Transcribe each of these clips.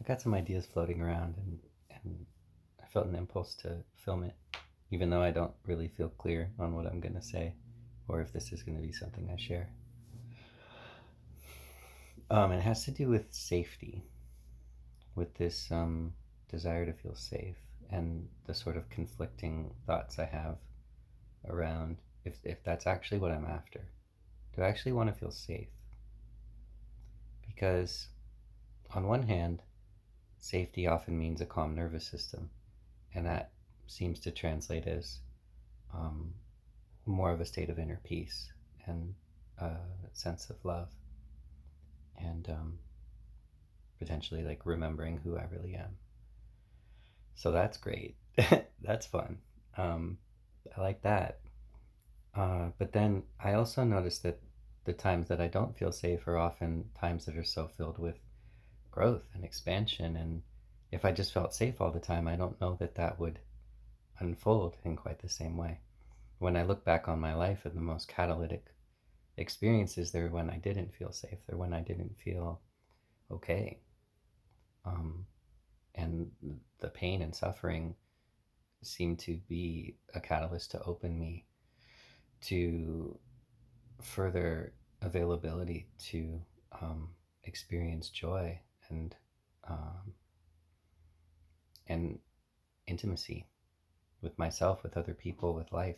got some ideas floating around, and I felt an impulse to film it, even though I don't really feel clear on what I'm going to say or if this is going to be something I share. It has to do with safety, with this desire to feel safe, and the sort of conflicting thoughts I have around if that's actually what I'm after. Do I actually want to feel safe? Because, on one hand, safety often means a calm nervous system, and that seems to translate as um, more of a state of inner peace and a sense of love, and potentially like remembering who I really am. So that's great. That's fun. Um, I like that. But then I also notice that the times that I don't feel safe are often times that are so filled with growth and expansion. And if I just felt safe all the time, I don't know that that would unfold in quite the same way. When I look back on my life, and the most catalytic experiences, they're when I didn't feel safe. They're when I didn't feel okay. Um, and the pain and suffering seem to be a catalyst to open me to further availability to um, experience joy and um, and intimacy with myself, with other people, with life.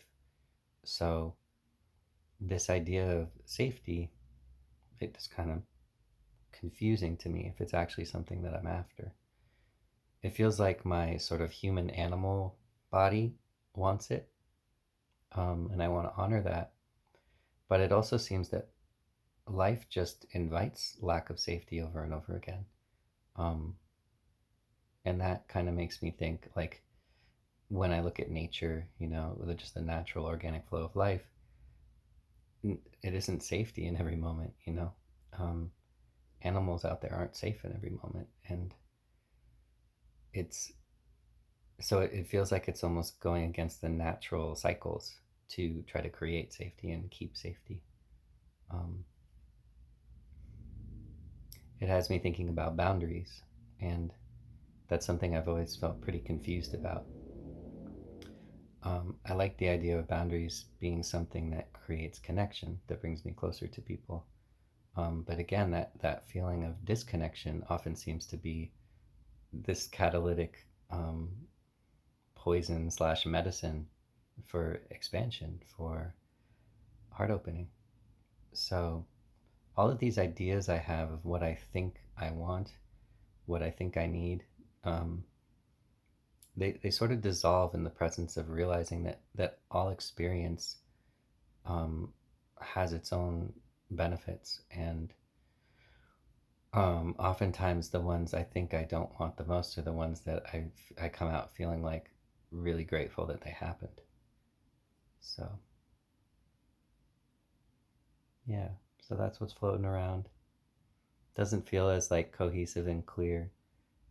So this idea of safety, it's kind of confusing to me if it's actually something that I'm after. It feels like my sort of human animal body wants it, and I want to honor that. But it also seems that life just invites lack of safety over and over again. Um, and that kind of makes me think like when I look at nature, just the natural organic flow of life, it isn't safety in every moment. Um, Animals out there aren't safe in every moment. And it's so it feels like it's almost going against the natural cycles to try to create safety and keep safety. Um, it has me thinking about boundaries, and that's something I've always felt pretty confused about. I like the idea of boundaries being something that creates connection, that brings me closer to people. But again, that feeling of disconnection often seems to be this catalytic poison slash medicine for expansion, for heart opening. So all of these ideas I have of what I think I want, what I think I need, um, they sort of dissolve in the presence of realizing that all experience um, has its own benefits. And oftentimes the ones I think I don't want the most are the ones that I come out feeling like really grateful that they happened. So yeah, so that's what's floating around. Doesn't feel as like cohesive and clear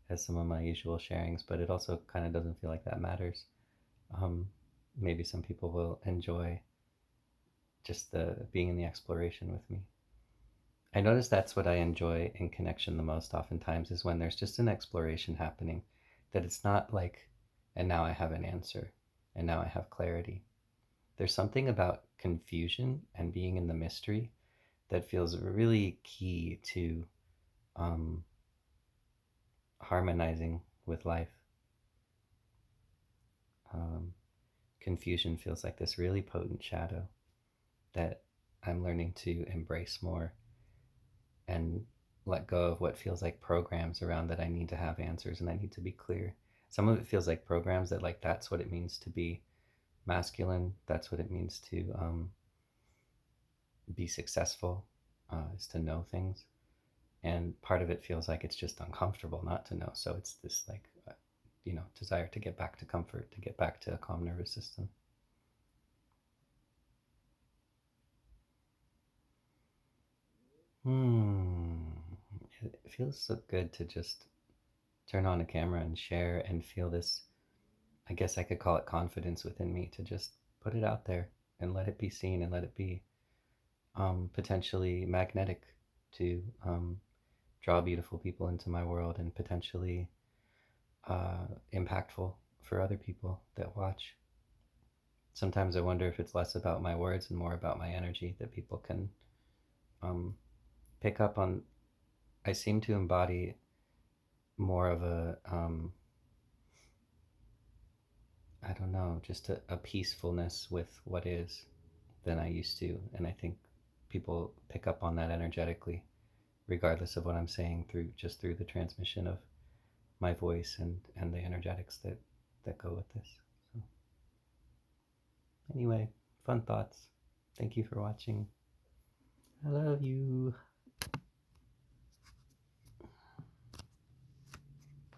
as some of my usual sharings, but it also kind of doesn't feel like that matters. Um, Maybe some people will enjoy just the being in the exploration with me. I notice that's what I enjoy in connection the most oftentimes is when there's just an exploration happening, that it's not like, and now I have an answer, and now I have clarity. There's something about confusion and being in the mystery that feels really key to um, harmonizing with life. Um, Confusion feels like this really potent shadow that I'm learning to embrace more and let go of what feels like programs around that I need to have answers and I need to be clear. Some of it feels like programs that like that's what it means to be masculine. That's what it means to be successful, is to know things. And part of it feels like it's just uncomfortable not to know. So it's this like, desire to get back to comfort, to get back to a calm nervous system. Hmm. It feels so good to just turn on a camera and share and feel this. I guess I could call it confidence within me to just put it out there and let it be seen and let it be potentially magnetic to draw beautiful people into my world and potentially impactful for other people that watch. Sometimes I wonder if it's less about my words and more about my energy that people can um, pick up on. I seem to embody more of a, I don't know, just a peacefulness with what is than I used to. And I think people pick up on that energetically, regardless of what I'm saying, through the transmission of my voice and the energetics that go with this. So anyway, fun thoughts. Thank you for watching. I love you.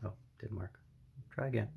Oh, didn't work. Try again.